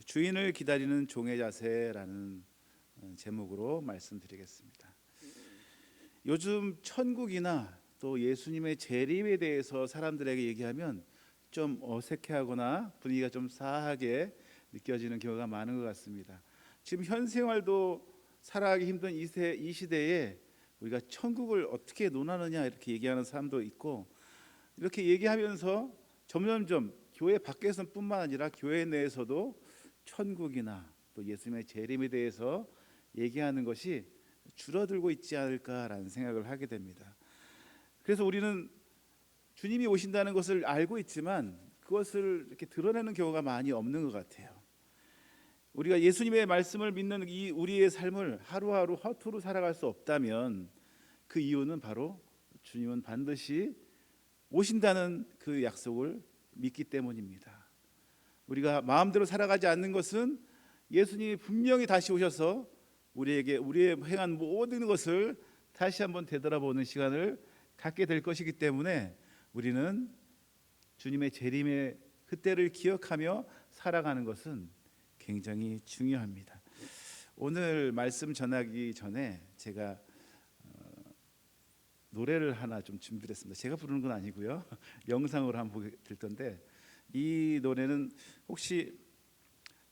주인을 기다리는 종의 자세라는 제목으로 말씀드리겠습니다. 요즘 천국이나 또 예수님의 재림에 대해서 사람들에게 얘기하면 좀 어색해하거나 분위기가 좀 싸하게 느껴지는 경우가 많은 것 같습니다. 지금 현 생활도 살아가기 힘든 이 시대에 우리가 천국을 어떻게 논하느냐 이렇게 얘기하는 사람도 있고, 이렇게 얘기하면서 점점점 교회 밖에서뿐만 아니라 교회 내에서도 천국이나 또 예수님의 재림에 대해서 얘기하는 것이 줄어들고 있지 않을까라는 생각을 하게 됩니다. 그래서 우리는 주님이 오신다는 것을 알고 있지만 그것을 이렇게 드러내는 경우가 많이 없는 것 같아요. 우리가 예수님의 말씀을 믿는 이 우리의 삶을 하루하루 허투루 살아갈 수 없다면 그 이유는 바로 주님은 반드시 오신다는 그 약속을 믿기 때문입니다. 우리가 마음대로 살아가지 않는 것은 예수님이 분명히 다시 오셔서 우리에게 우리의 행한 모든 것을 다시 한번 되돌아보는 시간을 갖게 될 것이기 때문에 우리는 주님의 재림의 그때를 기억하며 살아가는 것은 굉장히 중요합니다. 오늘 말씀 전하기 전에 제가 노래를 하나 좀 준비를 했습니다. 제가 부르는 건 아니고요. 영상으로 한번 보게 될 텐데, 이 노래는 혹시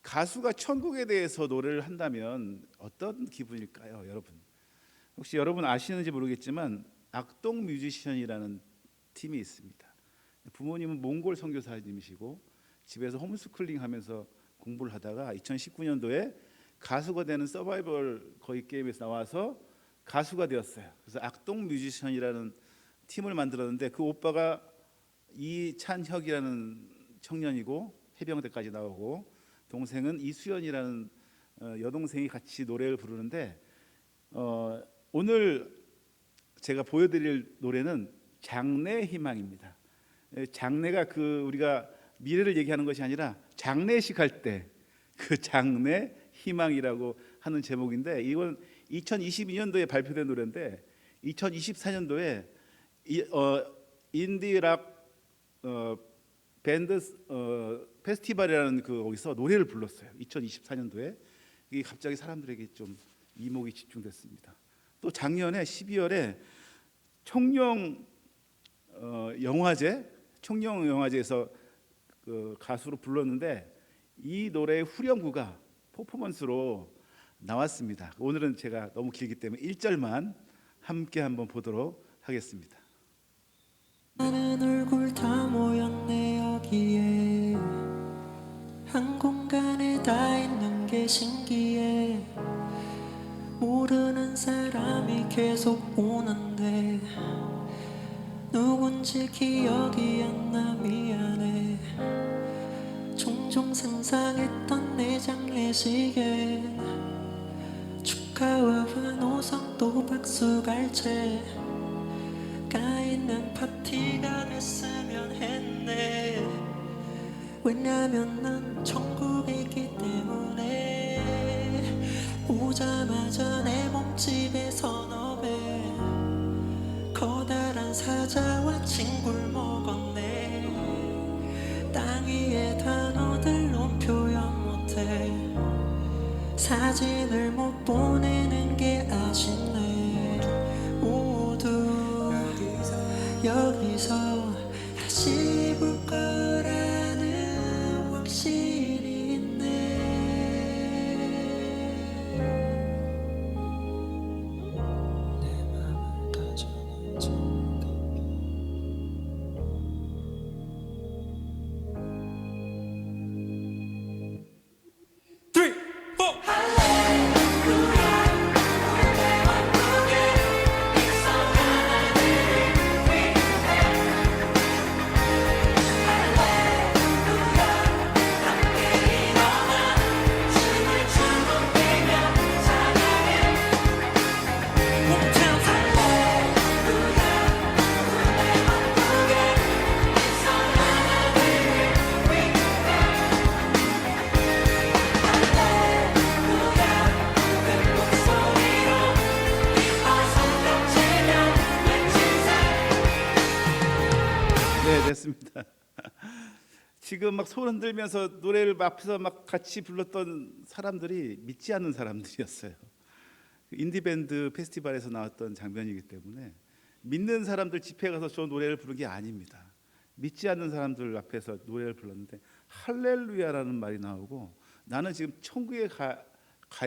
가수가 천국에 대해서 노래를 한다면 어떤 기분일까요, 여러분? 혹시 여러분 아시는지 모르겠지만 악동 뮤지션이라는 팀이 있습니다. 부모님은 몽골 선교사님이시고 집에서 홈스쿨링 하면서 공부를 하다가 2019년도에 가수가 되는 서바이벌 거의 게임에서 나와서 가수가 되었어요. 그래서 악동 뮤지션이라는 팀을 만들었는데, 그 오빠가 이찬혁이라는 청년이고 해병대까지 나오고, 동생은 이수연이라는 여동생이 같이 노래를 부르는데, 오늘 제가 보여드릴 노래는 장래 희망입니다. 장래가 그 우리가 미래를 얘기하는 것이 아니라 장례식 할 때 그 장래 희망이라고 하는 제목인데, 이건 2022년도에 발표된 노래인데 2024년도에 인디락 밴드 페스티벌이라는 거기서 노래를 불렀어요. 2024년도에. 이게 갑자기 사람들에게 좀 이목이 집중됐습니다. 또 작년에 12월에 청룡 영화제에서 그 가수로 불렀는데, 이 노래의 후렴구가 퍼포먼스로 나왔습니다. 오늘은 제가 너무 길기 때문에 1절만 함께 한번 보도록 하겠습니다. 많은 얼굴 다 모였네 여기에, 한 공간에 다 있는 게 신기해. 모르는 사람이 계속 오는데 누군지 기억이 안 나 미안해. 종종 상상했던 내 장례식에 축하와 환호성 또 박수갈채 가있는 파티가 됐으면 했네. 왜냐면 난 천국이기 때문에. 오자마자 내 몸집에 서너 배 커다란 사자와 친구를 먹었네. 땅 위의 단어들로 표현 못해. 사진을 못 보내는 게 아쉽네. 모두 여기서 다시 볼 거라는 확신이 있네. 내 맘을 가져는 네, 됐습니다. 지금 막 손 흔들면서 노래를 앞에서 막 같이 불렀던 사람들이 믿지 않는 사람들이었어요. 인디밴드 페스티벌에서 나왔던 장면이기 때문에 믿는 사람들 집회 가서 저 노래를 부른 게 아닙니다. 믿지 않는 사람들 앞에서 노래를 불렀는데 할렐루야라는 말이 나오고 나는 지금 천국에 가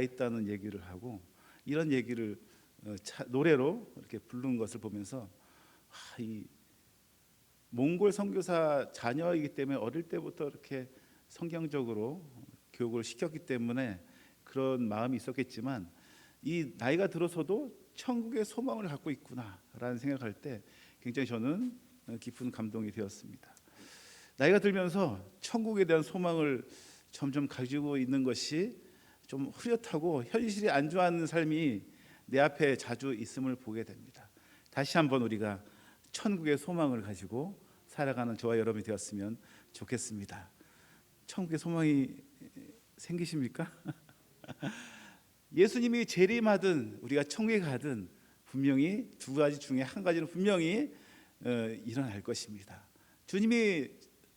있다는 얘기를 하고 이런 얘기를 노래로 이렇게 부른 것을 보면서 이 몽골 선교사 자녀이기 때문에 어릴 때부터 이렇게 성경적으로 교육을 시켰기 때문에 그런 마음이 있었겠지만 이 나이가 들어서도 천국의 소망을 갖고 있구나라는 생각할 때 굉장히 저는 깊은 감동이 되었습니다. 나이가 들면서 천국에 대한 소망을 점점 가지고 있는 것이 좀 흐릿하고 현실이 안주하는 삶이 내 앞에 자주 있음을 보게 됩니다. 다시 한번 우리가 천국의 소망을 가지고 살아가는 저와 여러분이 되었으면 좋겠습니다. 천국의 소망이 생기십니까? 예수님이 재림하든 우리가 천국에 가든 분명히 두 가지 중에 한 가지는 분명히 일어날 것입니다. 주님이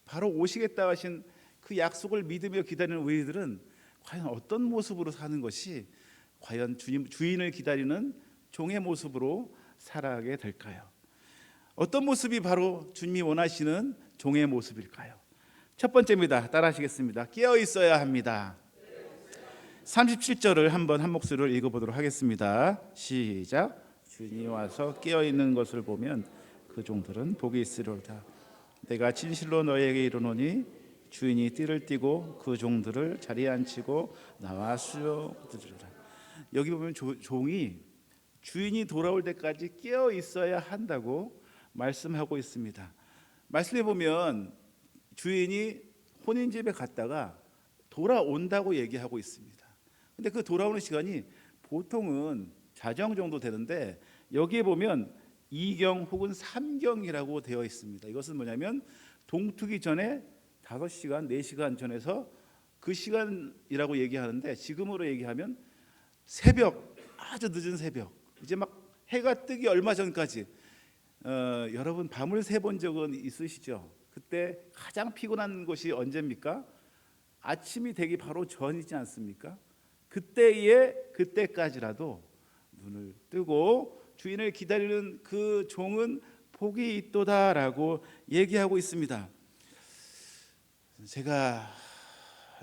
바로 오시겠다 하신 그 약속을 믿으며 기다리는 우리들은 과연 어떤 모습으로 사는 것이 과연 주인을 기다리는 종의 모습으로 살아가게 될까요? 어떤 모습이 바로 주님이 원하시는 종의 모습일까요? 첫 번째입니다. 따라하시겠습니다. 깨어 있어야 합니다. 37절을 한번 한 목소리로 읽어보도록 하겠습니다. 시작. 주인이 와서 깨어 있는 것을 보면 그 종들은 복이 있으리로다. 내가 진실로 너희에게 이르노니 주인이 띠를 띠고 그 종들을 자리에 앉히고 나와 수용드리리라. 여기 보면 종이 주인이 돌아올 때까지 깨어 있어야 한다고 말씀하고 있습니다. 말씀해 보면 주인이 혼인집에 갔다가 돌아온다고 얘기하고 있습니다. 근데 그 돌아오는 시간이 보통은 자정 정도 되는데 여기에 보면 2경 혹은 3경이라고 되어 있습니다. 이것은 뭐냐면 동트기 전에 5시간, 4시간 전에서 그 시간이라고 얘기하는데 지금으로 얘기하면 새벽, 아주 늦은 새벽, 이제 막 해가 뜨기 얼마 전까지 여러분 밤을 새본 적은 있으시죠? 그때 가장 피곤한 것이 언제입니까? 아침이 되기 바로 전이지 않습니까? 그때까지라도 눈을 뜨고 주인을 기다리는 그 종은 복이 있도다라고 얘기하고 있습니다. 제가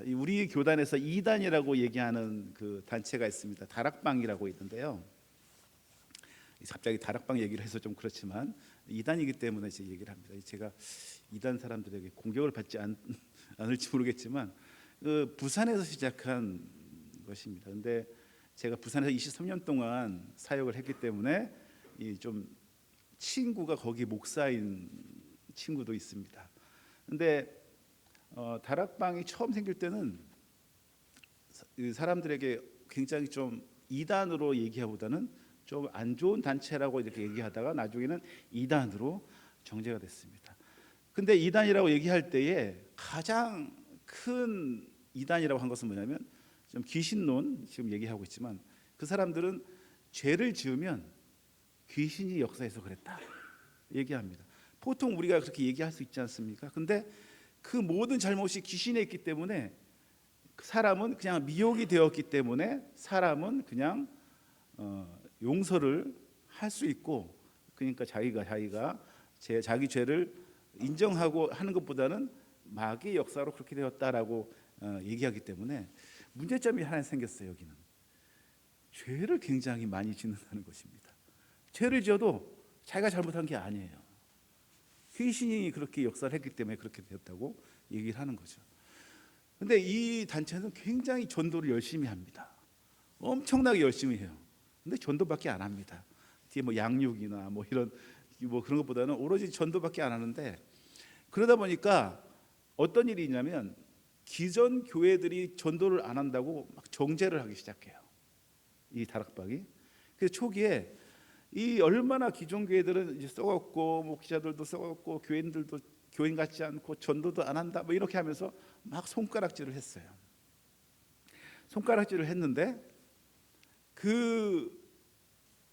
우리 교단에서 이단이라고 얘기하는 그 단체가 있습니다. 다락방이라고 있는데요. 갑자기 다락방 얘기를 해서 좀 그렇지만 이단이기 때문에 제 얘기를 합니다. 제가 이단 사람들에게 공격을 받지 않을지 모르겠지만 부산에서 시작한 것입니다. 그런데 제가 부산에서 23년 동안 사역을 했기 때문에 좀 친구가 거기 목사인 친구도 있습니다. 그런데 다락방이 처음 생길 때는 사람들에게 굉장히 좀 이단으로 얘기하보다는 좀 안 좋은 단체라고 이렇게 얘기하다가 나중에는 이단으로 정제가 됐습니다. 근데 이단이라고 얘기할 때에 가장 큰 이단이라고 한 것은 뭐냐면 좀 귀신론 지금 얘기하고 있지만 그 사람들은 죄를 지으면 귀신이 역사해서 그랬다 얘기합니다. 보통 우리가 그렇게 얘기할 수 있지 않습니까? 근데 그 모든 잘못이 귀신에 있기 때문에 사람은 그냥 미혹이 되었기 때문에 사람은 그냥 용서를 할 수 있고, 그러니까 자기가 자기 죄를 인정하고 하는 것보다는 마귀의 역사로 그렇게 되었다라고 얘기하기 때문에 문제점이 하나 생겼어요. 여기는 죄를 굉장히 많이 짓는다는 것입니다. 죄를 지어도 자기가 잘못한 게 아니에요. 귀신이 그렇게 역사를 했기 때문에 그렇게 되었다고 얘기를 하는 거죠. 근데 이 단체는 굉장히 전도를 열심히 합니다. 엄청나게 열심히 해요. 근데 전도밖에 안 합니다. 뒤에 뭐 양육이나 뭐 이런 뭐 그런 것보다는 오로지 전도밖에 안 하는데, 그러다 보니까 어떤 일이 있냐면 기존 교회들이 전도를 안 한다고 막 정죄를 하기 시작해요. 이 다락방이. 그래서 초기에 이 얼마나 기존 교회들은 이제 썩었고 목회자들도 썩었고 교인들도 교인 같지 않고 전도도 안 한다 뭐 이렇게 하면서 막 손가락질을 했어요. 손가락질을 했는데 그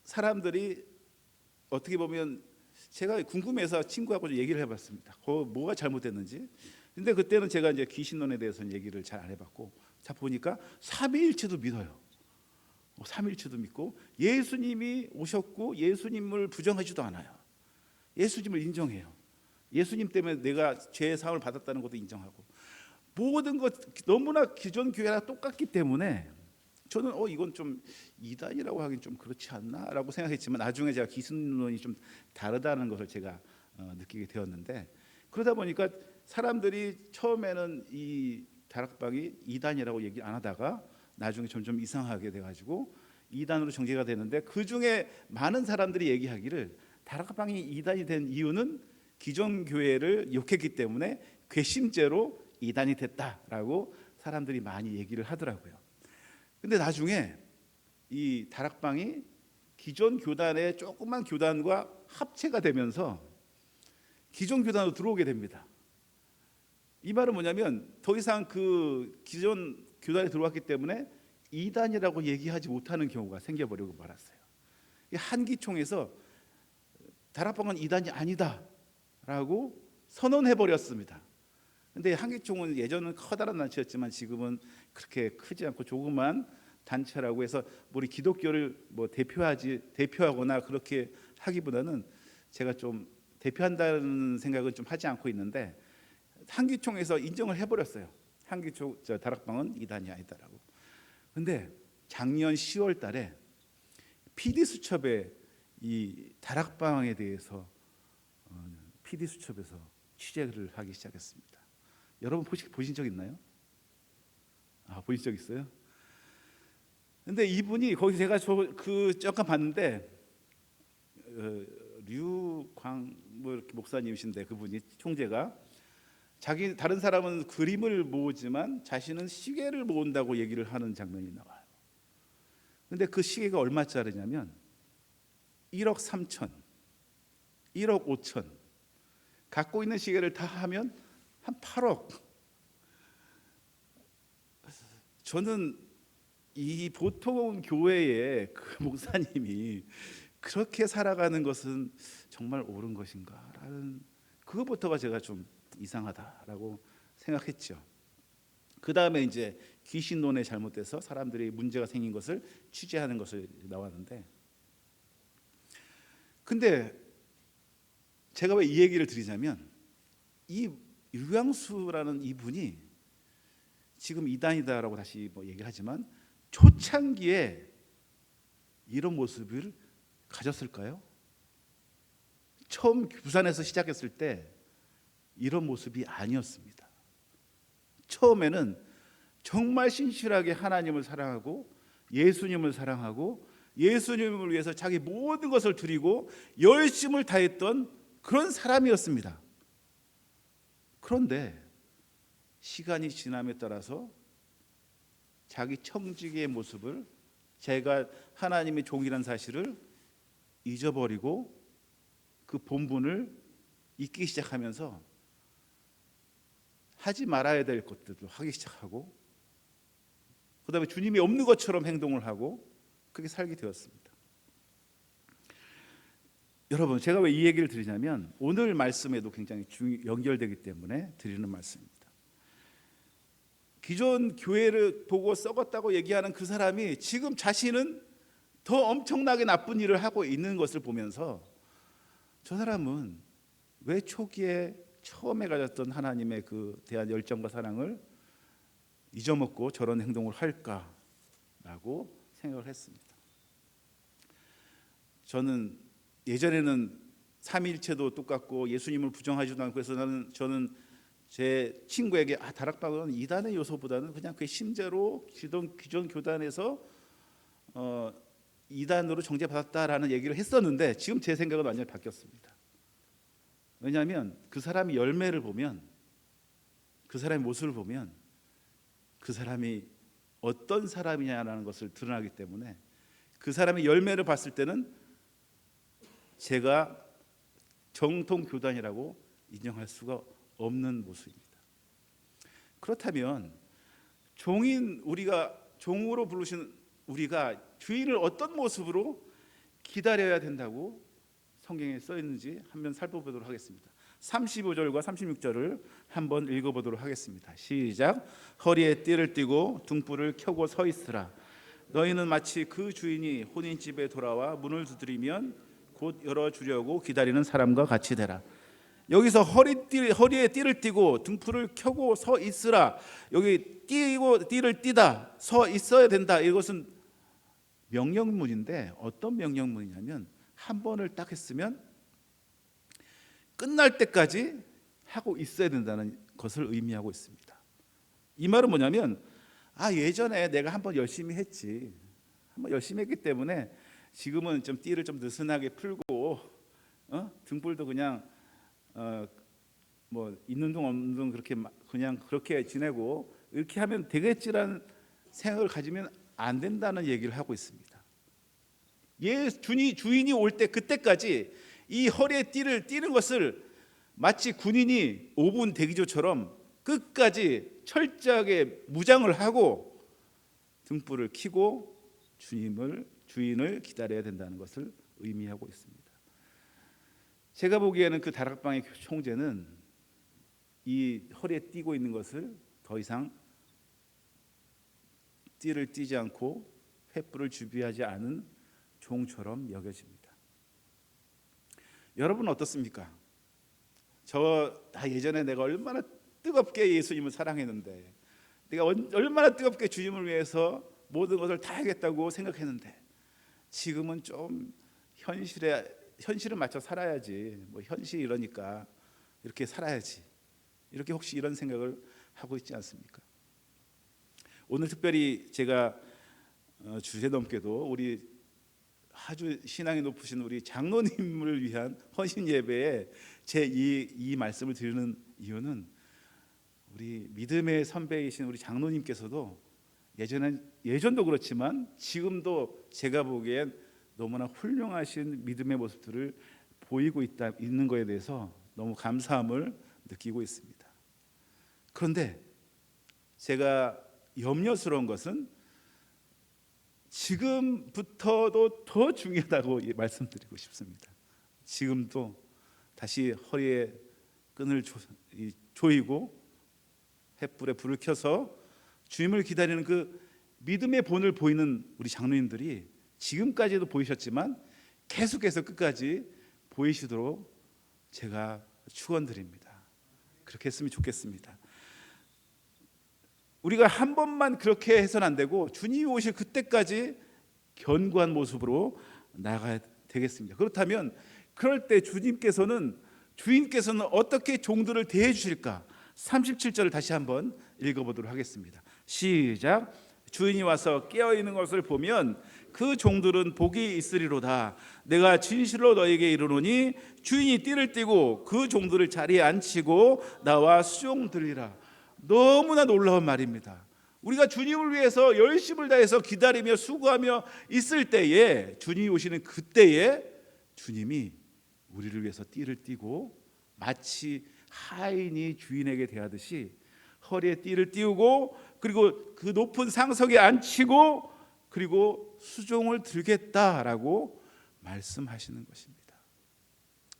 사람들이 어떻게 보면 제가 궁금해서 친구하고 좀 얘기를 해봤습니다. 뭐가 잘못됐는지. 근데 그때는 제가 이제 귀신론에 대해서는 얘기를 잘 안 해봤고, 자 보니까 삼위일체도 믿어요. 삼위일체도 믿고 예수님이 오셨고 예수님을 부정하지도 않아요. 예수님을 인정해요. 예수님 때문에 내가 죄의 사함을 받았다는 것도 인정하고, 모든 것 너무나 기존 교회랑 똑같기 때문에 저는 이건 좀 이단이라고 하긴 좀 그렇지 않나라고 생각했지만, 나중에 제가 기승론이 좀 다르다는 것을 제가 느끼게 되었는데, 그러다 보니까 사람들이 처음에는 이 다락방이 이단이라고 얘기 안 하다가 나중에 점점 이상하게 돼가지고 이단으로 전개가 되는데, 그 중에 많은 사람들이 얘기하기를 다락방이 이단이 된 이유는 기존 교회를 욕했기 때문에 괘씸죄로 이단이 됐다라고 사람들이 많이 얘기를 하더라고요. 근데 나중에 이 다락방이 기존 교단의 조그만 교단과 합체가 되면서 기존 교단으로 들어오게 됩니다. 이 말은 뭐냐면 더 이상 그 기존 교단에 들어왔기 때문에 이단이라고 얘기하지 못하는 경우가 생겨버리고 말았어요. 한기총에서 다락방은 이단이 아니다라고 선언해버렸습니다. 근데 한기총은 예전은 커다란 단체였지만 지금은 그렇게 크지 않고 조그만 단체라고 해서 우리 기독교를 대표하거나 그렇게 하기보다는 제가 좀 대표한다는 생각은 좀 하지 않고 있는데, 한기총에서 인정을 해버렸어요. 한기총 다락방은 이단이 아니다라고. 근데 작년 10월 달에 PD수첩에 이 다락방에 대해서 PD수첩에서 취재를 하기 시작했습니다. 여러분 보신 적 있나요? 보신 적 있어요? 근데 이분이 거기 제가 잠깐 봤는데 류광 이렇게 목사님이신데, 그분이 총재가 다른 사람은 그림을 모으지만 자신은 시계를 모은다고 얘기를 하는 장면이 나와요. 근데 그 시계가 얼마짜리냐면 1억 3천, 1억 5천, 갖고 있는 시계를 다 하면 한 8억. 저는 이 보통 교회의 그 목사님이 그렇게 살아가는 것은 정말 옳은 것인가라는, 그것부터가 제가 좀 이상하다라고 생각했죠. 그 다음에 이제 귀신론에 잘못돼서 사람들이 문제가 생긴 것을 취재하는 것을 나왔는데, 근데 제가 왜 이 얘기를 드리냐면, 이 류광수라는 이분이 지금 이단이다라고 다시 얘기를 하지만 초창기에 이런 모습을 가졌을까요? 처음 부산에서 시작했을 때 이런 모습이 아니었습니다. 처음에는 정말 신실하게 하나님을 사랑하고 예수님을 사랑하고 예수님을 위해서 자기 모든 것을 드리고 열심을 다했던 그런 사람이었습니다. 그런데 시간이 지남에 따라서 자기 청지기의 모습을, 제가 하나님의 종이라는 사실을 잊어버리고 그 본분을 잊기 시작하면서 하지 말아야 될 것들도 하기 시작하고, 그 다음에 주님이 없는 것처럼 행동을 하고 그렇게 살게 되었습니다. 여러분, 제가 왜 이 얘기를 드리냐면 오늘 말씀에도 굉장히 연결되기 때문에 드리는 말씀입니다. 기존 교회를 보고 썩었다고 얘기하는 그 사람이 지금 자신은 더 엄청나게 나쁜 일을 하고 있는 것을 보면서, 저 사람은 왜 초기에 처음에 가졌던 하나님의 그 대한 열정과 사랑을 잊어먹고 저런 행동을 할까라고 생각을 했습니다. 저는 예전에는 삼위일체도 똑같고 예수님을 부정하지도 않고 해서 저는 제 친구에게 다락방은 이단의 요소보다는 그냥 그 심재로 기존 교단에서 이단으로 정죄받았다라는 얘기를 했었는데, 지금 제 생각은 완전히 바뀌었습니다. 왜냐하면 그 사람이 열매를 보면, 그 사람의 모습을 보면 그 사람이 어떤 사람이냐라는 것을 드러나기 때문에, 그 사람의 열매를 봤을 때는 제가 정통 교단이라고 인정할 수가 없는 모습입니다. 그렇다면 우리가 종으로 부르신 우리가 주인을 어떤 모습으로 기다려야 된다고 성경에 써 있는지 한번 살펴보도록 하겠습니다. 35절과 36절을 한번 읽어보도록 하겠습니다. 시작. 허리에 띠를 띠고 등불을 켜고 서 있으라. 너희는 마치 그 주인이 혼인집에 돌아와 문을 두드리면 곧 열어주려고 기다리는 사람과 같이 되라. 여기서 허리에 띠를 띠고 등불을 켜고 서 있으라. 여기 띠를 띠다, 서 있어야 된다. 이것은 명령문인데 어떤 명령문이냐면 한 번을 딱 했으면 끝날 때까지 하고 있어야 된다는 것을 의미하고 있습니다. 이 말은 뭐냐면 예전에 내가 한번 열심히 했지, 한번 열심히 했기 때문에 지금은 좀 띠를 좀 느슨하게 풀고 등불도 그냥 뭐 있는 둥 없는 둥 그렇게 지내고 이렇게 하면 되겠지라는 생각을 가지면 안 된다는 얘기를 하고 있습니다. 주인이 올 때 그때까지 이 허리에 띠를 띠는 것을 마치 군인이 5분 대기조처럼 끝까지 철저하게 무장을 하고 등불을 켜고 주인을 기다려야 된다는 것을 의미하고 있습니다. 제가 보기에는 그 다락방의 총재는 이 허리에 띠고 있는 것을 더 이상 띠를 띠지 않고 횃불을 준비하지 않은 종처럼 여겨집니다. 여러분은 어떻습니까? 예전에 내가 얼마나 뜨겁게 예수님을 사랑했는데, 내가 얼마나 뜨겁게 주님을 위해서 모든 것을 다 하겠다고 생각했는데, 지금은 좀 현실을 맞춰 살아야지, 뭐 현실이 이러니까 이렇게 살아야지, 이렇게 혹시 이런 생각을 하고 있지 않습니까? 오늘 특별히 제가 주제넘게도 우리 아주 신앙이 높으신 우리 장로님을 위한 헌신 예배에 이 말씀을 드리는 이유는 우리 믿음의 선배이신 우리 장로님께서도 예전도 그렇지만 지금도 제가 보기엔 너무나 훌륭하신 믿음의 모습들을 보이고 있는 것에 대해서 너무 감사함을 느끼고 있습니다. 그런데 제가 염려스러운 것은 지금부터도 더 중요하다고 말씀드리고 싶습니다. 지금도 다시 허리에 끈을 조이고 횃불에 불을 켜서 주님을 기다리는 그 믿음의 본을 보이는 우리 장로님들이 지금까지도 보이셨지만 계속해서 끝까지 보이시도록 제가 축원드립니다. 그렇게 했으면 좋겠습니다. 우리가 한 번만 그렇게 해서는 안 되고 주님이 오실 그때까지 견고한 모습으로 나가야 되겠습니다. 그렇다면 그럴 때 주인께서는 어떻게 종들을 대해 주실까? 37절을 다시 한번 읽어보도록 하겠습니다. 시작. 주인이 와서 깨어있는 것을 보면 그 종들은 복이 있으리로다. 내가 진실로 너에게 이르노니 주인이 띠를 띠고 그 종들을 자리에 앉히고 나와 수종드리라. 너무나 놀라운 말입니다. 우리가 주님을 위해서 열심을 다해서 기다리며 수고하며 있을 때에, 주님이 오시는 그때에 주님이 우리를 위해서 띠를 띠고 마치 하인이 주인에게 대하듯이 허리에 띠를 띠우고 그리고 그 높은 상석에 앉히고 그리고 수종을 들겠다라고 말씀하시는 것입니다.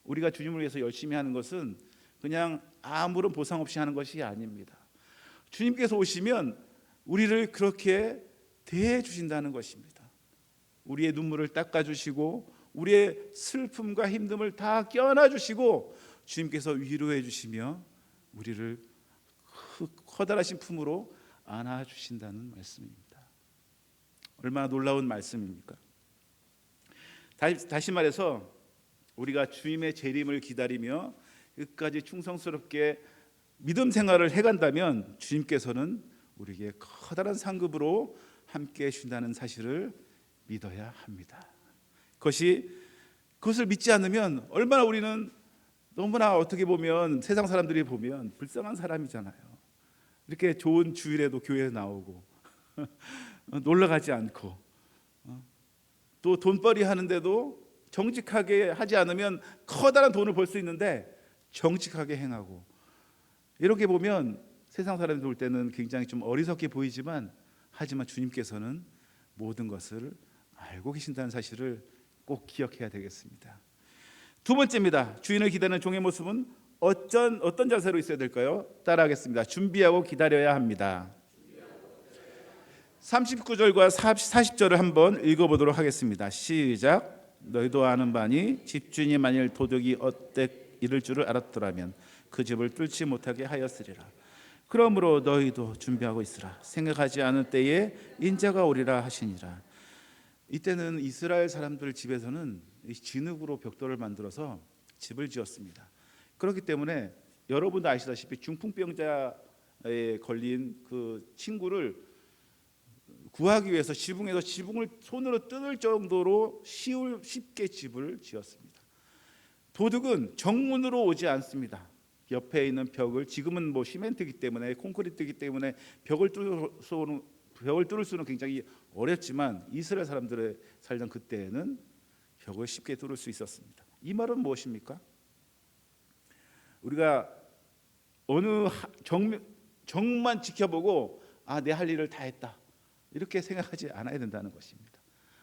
우리가 주님을 위해서 열심히 하는 것은 그냥 아무런 보상 없이 하는 것이 아닙니다. 주님께서 오시면 우리를 그렇게 대해 주신다는 것입니다. 우리의 눈물을 닦아 주시고 우리의 슬픔과 힘듦을 다 껴안아 주시고 주님께서 위로해 주시며 우리를 커다라신 품으로 안아 주신다는 말씀입니다. 얼마나 놀라운 말씀입니까? 다시 말해서 우리가 주님의 재림을 기다리며 끝까지 충성스럽게 믿음 생활을 해간다면 주님께서는 우리에게 커다란 상급으로 함께 해주신다는 사실을 믿어야 합니다. 그것을 믿지 않으면 얼마나 우리는 너무나 어떻게 보면 세상 사람들이 보면 불쌍한 사람이잖아요. 이렇게 좋은 주일에도 교회에 나오고 놀러 가지 않고 또 돈벌이 하는데도 정직하게 하지 않으면 커다란 돈을 벌 수 있는데 정직하게 행하고, 이렇게 보면 세상 사람이 볼 때는 굉장히 좀 어리석게 보이지만 하지만 주님께서는 모든 것을 알고 계신다는 사실을 꼭 기억해야 되겠습니다. 두 번째입니다. 주인을 기다리는 종의 모습은 어떤 자세로 있어야 될까요? 따라하겠습니다. 준비하고 기다려야 합니다. 39절과 40절을 한번 읽어보도록 하겠습니다. 시작. 너희도 아는 바니 집주인이 만일 도둑이 어때 이를 줄을 알았더라면 그 집을 뚫지 못하게 하였으리라. 그러므로 너희도 준비하고 있으라. 생각하지 않은 때에 인자가 오리라 하시니라. 이때는 이스라엘 사람들 집에서는 진흙으로 벽돌을 만들어서 집을 지었습니다. 그렇기 때문에 여러분도 아시다시피 중풍병자에 걸린 그 친구를 구하기 위해서 지붕에서 지붕을 손으로 뜯을 정도로 쉽게 집을 지었습니다. 도둑은 정문으로 오지 않습니다. 옆에 있는 벽을, 지금은 뭐 시멘트이기 때문에, 콘크리트이기 때문에 벽을 뚫을 수는 굉장히 어렵지만 이스라엘 사람들의 살던 그때에는 벽을 쉽게 뚫을 수 있었습니다. 이 말은 무엇입니까? 우리가 어느 정만 지켜보고 내 할 일을 다 했다 이렇게 생각하지 않아야 된다는 것입니다.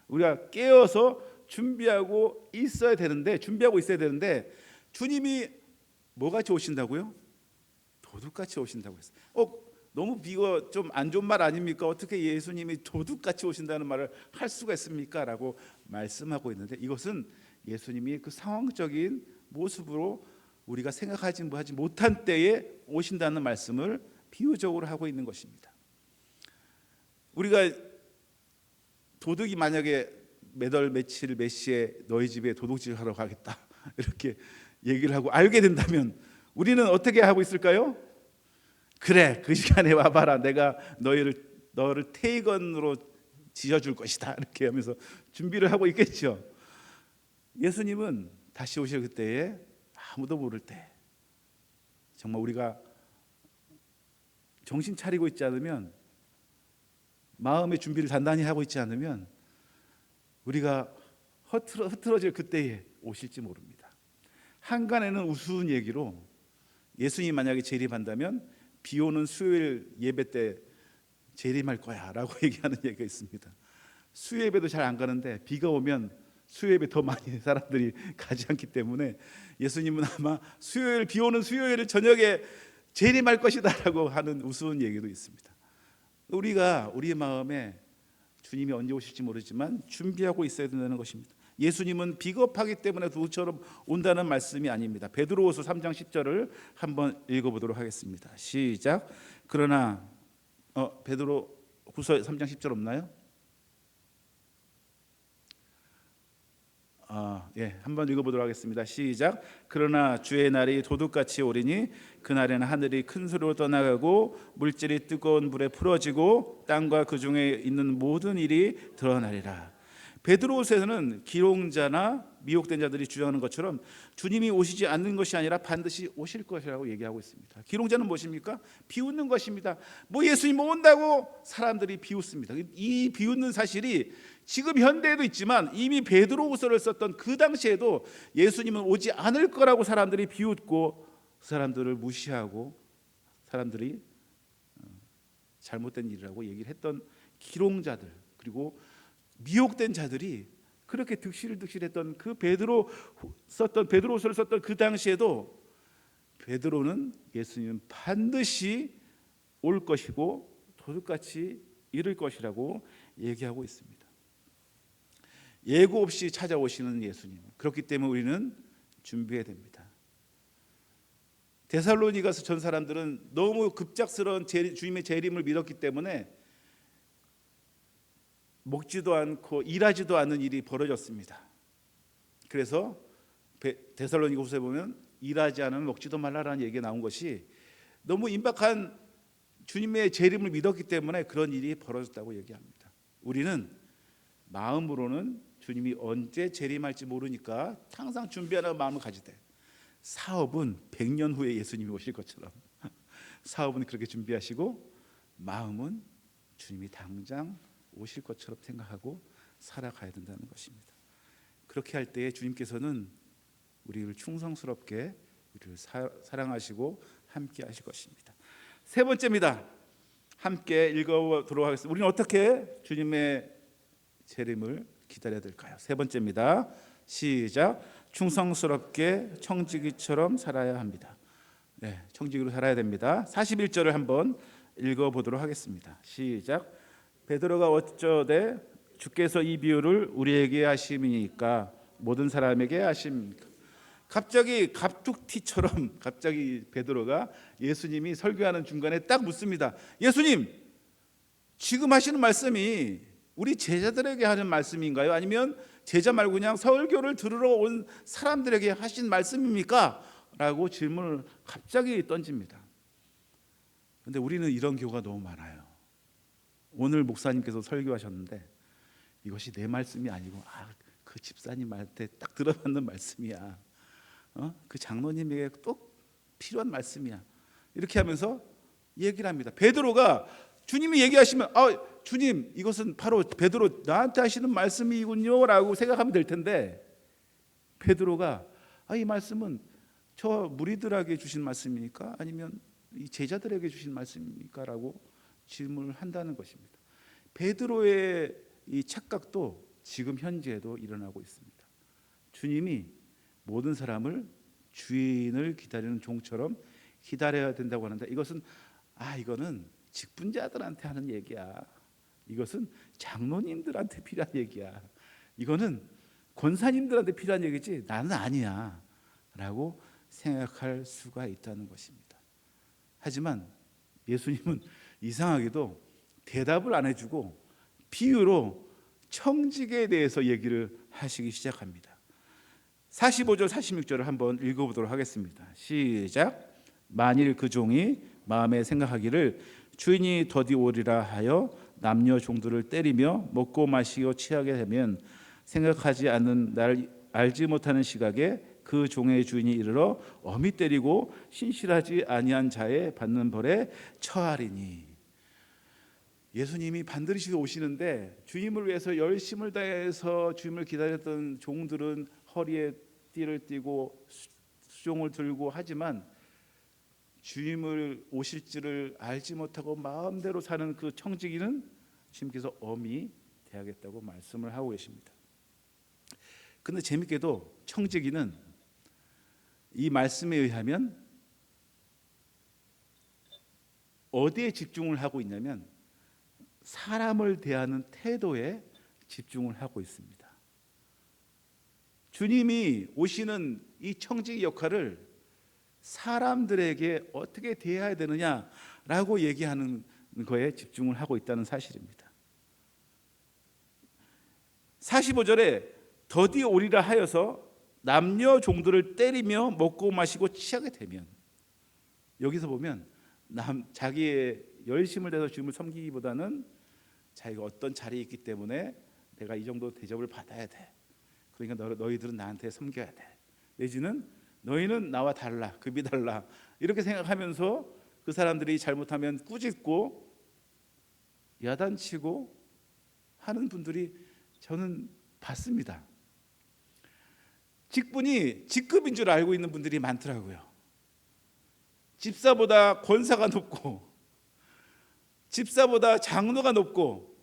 우리가 깨어서 준비하고 있어야 되는데 주님이 뭐같이 오신다고요? 도둑같이 오신다고 했어요. 너무 비거 좀 안 좋은 말 아닙니까? 어떻게 예수님이 도둑같이 오신다는 말을 할 수가 있습니까? 라고 말씀하고 있는데, 이것은 예수님이 그 상황적인 모습으로 우리가 생각하지 못한 때에 오신다는 말씀을 비유적으로 하고 있는 것입니다. 우리가 도둑이 만약에 매달 며칠 몇 시에 너희 집에 도둑질을 하러 가겠다 이렇게 얘기를 하고 알게 된다면 우리는 어떻게 하고 있을까요? 그래, 그 시간에 와봐라. 내가 너를 태건으로 지어줄 것이다 이렇게 하면서 준비를 하고 있겠죠. 예수님은 다시 오실 그때에 아무도 모를 때, 정말 우리가 정신 차리고 있지 않으면, 마음의 준비를 단단히 하고 있지 않으면 우리가 흐트러질 그때에 오실지 모릅니다. 한간에는 우스운 얘기로 예수님이 만약에 재림한다면 비 오는 수요일 예배 때 재림할 거야 라고 얘기하는 얘기가 있습니다. 수요 예배도 잘 안 가는데 비가 오면 수요 예배 더 많이 사람들이 가지 않기 때문에 예수님은 아마 비 오는 수요일 저녁에 재림할 것이다 라고 하는 우스운 얘기도 있습니다. 우리가 우리의 마음에 주님이 언제 오실지 모르지만 준비하고 있어야 된다는 것입니다. 예수님은 비겁하기 때문에 도둑처럼 온다는 말씀이 아닙니다. 베드로후서 3장 10절을 한번 읽어보도록 하겠습니다. 시작. 그러나 베드로후서 3장 10절 없나요? 한번 읽어보도록 하겠습니다. 시작. 그러나 주의 날이 도둑같이 오리니 그날에는 하늘이 큰 소리로 떠나가고 물질이 뜨거운 불에 풀어지고 땅과 그 중에 있는 모든 일이 드러나리라. 베드로후서에서는 기롱자나 미혹된 자들이 주장하는 것처럼 주님이 오시지 않는 것이 아니라 반드시 오실 것이라고 얘기하고 있습니다. 기롱자는 무엇입니까? 비웃는 것입니다. 예수님 온다고 사람들이 비웃습니다. 이 비웃는 사실이 지금 현대에도 있지만 이미 베드로후서를 썼던 그 당시에도 예수님은 오지 않을 거라고 사람들이 비웃고 사람들을 무시하고 사람들이 잘못된 일이라고 얘기를 했던 기롱자들, 그리고 미혹된 자들이 그렇게 득실했던 그 베드로후서를 썼던 그 당시에도 베드로는 예수님은 반드시 올 것이고 도둑같이 이를 것이라고 얘기하고 있습니다. 예고 없이 찾아오시는 예수님, 그렇기 때문에 우리는 준비해야 됩니다. 데살로니가서 전 사람들은 너무 급작스러운 주님의 재림을 믿었기 때문에 먹지도 않고 일하지도 않는 일이 벌어졌습니다. 그래서 데살로니가후서에 보면 일하지 않으면 먹지도 말라라는 얘기가 나온 것이 너무 임박한 주님의 재림을 믿었기 때문에 그런 일이 벌어졌다고 얘기합니다. 우리는 마음으로는 주님이 언제 재림할지 모르니까 항상 준비하는 마음을 가지되, 사업은 100년 후에 예수님이 오실 것처럼 사업은 그렇게 준비하시고 마음은 주님이 당장 오실 것처럼 생각하고 살아가야 된다는 것입니다. 그렇게 할 때에 주님께서는 우리를 충성스럽게 우리를 사랑하시고 함께 하실 것입니다. 세 번째입니다. 함께 읽어보도록 하겠습니다. 우리는 어떻게 주님의 재림을 기다려야 될까요? 세 번째입니다. 시작. 충성스럽게 청지기처럼 살아야 합니다. 네, 청지기로 살아야 됩니다. 41절을 한번 읽어보도록 하겠습니다. 시작. 베드로가 어쩌되 주께서 이 비유를 우리에게 하심이니까 모든 사람에게 하십니까? 갑자기 갑툭튀처럼 갑자기 베드로가 예수님이 설교하는 중간에 딱 묻습니다. 예수님, 지금 하시는 말씀이 우리 제자들에게 하는 말씀인가요? 아니면 제자 말고 그냥 설교를 들으러 온 사람들에게 하신 말씀입니까? 라고 질문을 갑자기 던집니다. 그런데 우리는 이런 경우가 너무 많아요. 오늘 목사님께서 설교하셨는데 이것이 내 말씀이 아니고 그 집사님한테 딱 들어맞는 말씀이야. 그 장로님에게 또 필요한 말씀이야. 이렇게 하면서 얘기를 합니다. 베드로가 주님이 얘기하시면 주님, 이것은 바로 베드로 나한테 하시는 말씀이군요 라고 생각하면 될 텐데, 베드로가 이 말씀은 저 무리들에게 주신 말씀입니까? 아니면 이 제자들에게 주신 말씀입니까? 라고 질문을 한다는 것입니다. 베드로의 이 착각도 지금 현재에도 일어나고 있습니다. 주님이 모든 사람을 주인을 기다리는 종처럼 기다려야 된다고 하는데, 이것은 이거는 직분자들한테 하는 얘기야. 이것은 장로님들한테 필요한 얘기야. 이거는 권사님들한테 필요한 얘기지 나는 아니야 라고 생각할 수가 있다는 것입니다. 하지만 예수님은 이상하게도 대답을 안 해주고 비유로 청직에 대해서 얘기를 하시기 시작합니다. 45절 46절을 한번 읽어보도록 하겠습니다. 시작. 만일 그 종이 마음에 생각하기를 주인이 더디 오리라 하여 남녀 종들을 때리며 먹고 마시고 취하게 되면 생각하지 않는 날 알지 못하는 시각에 그 종의 주인이 이르러 엄히 때리고 신실하지 아니한 자의 받는 벌에 처하리니. 예수님이 반드시 오시는데 주님을 위해서 열심을 다해서 주님을 기다렸던 종들은 허리에 띠를 띠고 수종을 들고 하지만 주님을 오실지를 알지 못하고 마음대로 사는 그 청지기는 주님께서 엄히 대하겠다고 말씀을 하고 계십니다. 그런데 재밌게도 청지기는 이 말씀에 의하면 어디에 집중을 하고 있냐면 사람을 대하는 태도에 집중을 하고 있습니다. 주님이 오시는 이 청지기 역할을 사람들에게 어떻게 대해야 되느냐라고 얘기하는 거에 집중을 하고 있다는 사실입니다. 45절에 더디 오리라 하여서 남녀 종들을 때리며 먹고 마시고 취하게 되면, 여기서 보면 자기의 열심을 다해서 주님을 섬기기보다는 자기가 어떤 자리에 있기 때문에 내가 이 정도 대접을 받아야 돼. 그러니까 너희들은 나한테 섬겨야 돼. 내지는 너희는 나와 달라, 급이 달라, 이렇게 생각하면서 그 사람들이 잘못하면 꾸짖고 야단치고 하는 분들이 저는 봤습니다. 직분이 직급인 줄 알고 있는 분들이 많더라고요. 집사보다 권사가 높고 집사보다 장로가 높고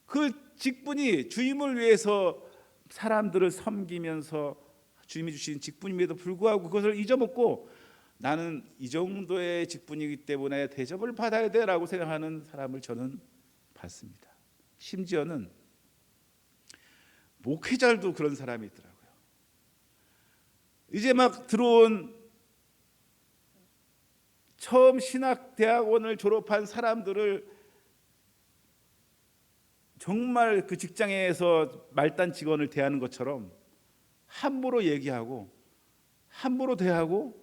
그 직분이 주님을 위해서 사람들을 섬기면서 주님이 주신 직분임에도 불구하고 그것을 잊어먹고 나는 이 정도의 직분이기 때문에 대접을 받아야 돼라고 생각하는 사람을 저는 봤습니다. 심지어는 목회자들도 그런 사람이 있더라고요. 이제 막 들어온 처음 신학대학원을 졸업한 사람들을 정말 그 직장에서 말단 직원을 대하는 것처럼 함부로 얘기하고 함부로 대하고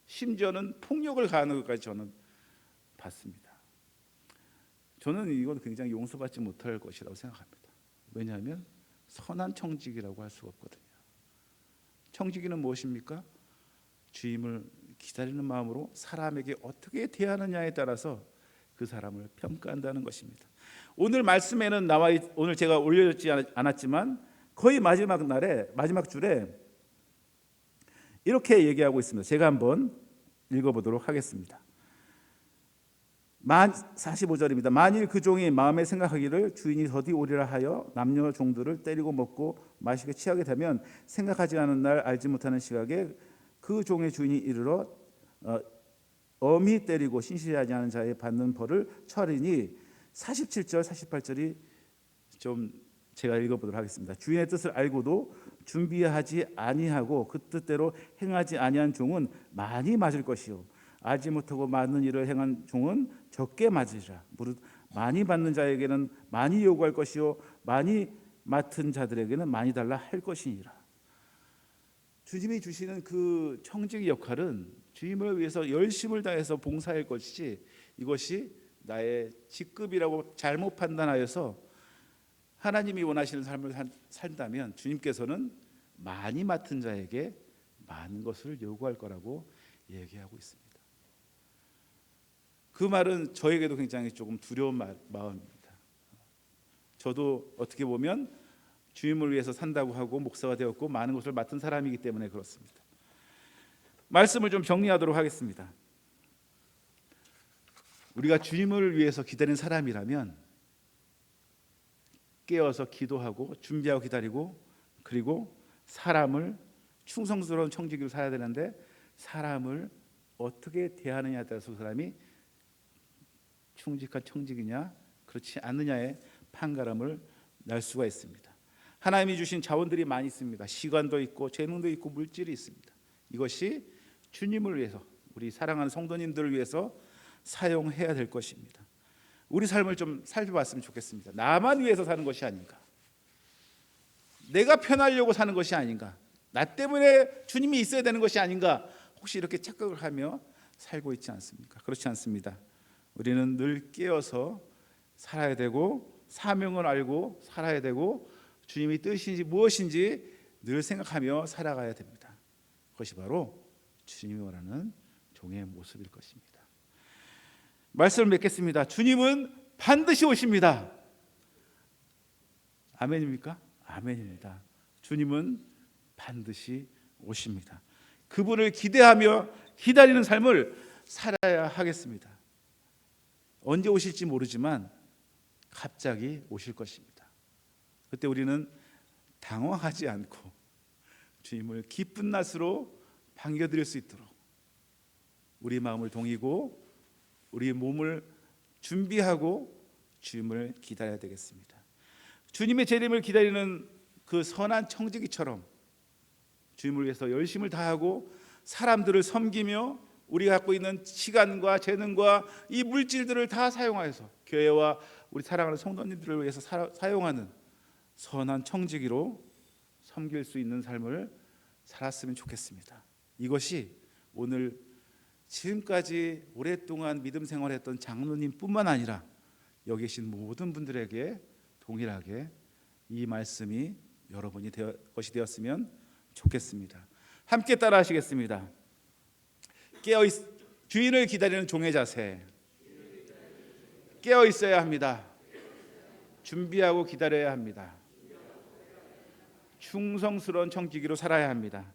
심지어는 폭력을 가하는 것까지 저는 봤습니다. 저는 이건 굉장히 용서받지 못할 것이라고 생각합니다. 왜냐하면 선한 청지기라고 할 수가 없거든요. 청지기는 무엇입니까? 주임을 기다리는 마음으로 사람에게 어떻게 대하느냐에 따라서 그 사람을 평가한다는 것입니다. 오늘 말씀에는 오늘 제가 올려졌지 않았지만 거의 마지막 날에 마지막 줄에 이렇게 얘기하고 있습니다. 제가 한번 읽어보도록 하겠습니다. 45절입니다. 만일 그 종이 마음에 생각하기를 주인이 더디 오리라 하여 남녀 종들을 때리고 먹고 마시게 취하게 되면 생각하지 않은 날 알지 못하는 시각에 그 종의 주인이 이르러 엄히 때리고 신실하지 않은 자에 받는 벌을 처하리니 47절 48절이 좀 제가 읽어보도록 하겠습니다. 주인의 뜻을 알고도 준비하지 아니하고 그 뜻대로 행하지 아니한 종은 많이 맞을 것이요 알지 못하고 많은 일을 행한 종은 적게 맞으리라. 무릇 많이 받는 자에게는 많이 요구할 것이요 많이 맡은 자들에게는 많이 달라 할 것이니라. 주님이 주시는 그 청직의 역할은 주님을 위해서 열심을 다해서 봉사할 것이지 이것이 나의 직급이라고 잘못 판단하여서 하나님이 원하시는 삶을 산다면 주님께서는 많이 맡은 자에게 많은 것을 요구할 거라고 얘기하고 있습니다. 그 말은 저에게도 굉장히 조금 두려운 마음입니다. 저도 어떻게 보면 주님을 위해서 산다고 하고 목사가 되었고 많은 것을 맡은 사람이기 때문에 그렇습니다. 말씀을 좀 정리하도록 하겠습니다. 우리가 주님을 위해서 기다리는 사람이라면 깨어서 기도하고 준비하고 기다리고 그리고 사람을 충성스러운 청지기로 살아야 되는데 사람을 어떻게 대하느냐에 따라서 그 사람이 충직한 청직이냐 그렇지 않느냐의 판가름을 날 수가 있습니다. 하나님이 주신 자원들이 많이 있습니다. 시간도 있고 재능도 있고 물질이 있습니다. 이것이 주님을 위해서 우리 사랑하는 성도님들을 위해서 사용해야 될 것입니다. 우리 삶을 좀 살펴봤으면 좋겠습니다. 나만 위해서 사는 것이 아닌가, 내가 편하려고 사는 것이 아닌가, 나 때문에 주님이 있어야 되는 것이 아닌가, 혹시 이렇게 착각을 하며 살고 있지 않습니까? 그렇지 않습니다. 우리는 늘 깨어서 살아야 되고 사명을 알고 살아야 되고 주님의 뜻인지 무엇인지 늘 생각하며 살아가야 됩니다. 그것이 바로 주님이 원하는 종의 모습일 것입니다. 말씀을 맺겠습니다. 주님은 반드시 오십니다. 아멘입니까? 아멘입니다. 주님은 반드시 오십니다. 그분을 기대하며 기다리는 삶을 살아야 하겠습니다. 언제 오실지 모르지만 갑자기 오실 것입니다. 그때 우리는 당황하지 않고 주님을 기쁜 낫으로 반겨드릴 수 있도록 우리 마음을 동이고 우리 몸을 준비하고 주님을 기다려야 되겠습니다. 주님의 재림을 기다리는 그 선한 청지기처럼 주님을 위해서 열심을 다하고 사람들을 섬기며 우리가 갖고 있는 시간과 재능과 이 물질들을 다 사용하여서 교회와 우리 사랑하는 성도님들을 위해서 사용하는 선한 청지기로 섬길 수 있는 삶을 살았으면 좋겠습니다. 이것이 오늘 지금까지 오랫동안 믿음 생활했던 장로님뿐만 아니라 여기 계신 모든 분들에게 동일하게 이 말씀이 여러분이 것이 되었으면 좋겠습니다. 함께 따라 하시겠습니다. 주인을 기다리는 종의 자세, 깨어 있어야 합니다. 준비하고 기다려야 합니다. 충성스러운 청지기로 살아야 합니다.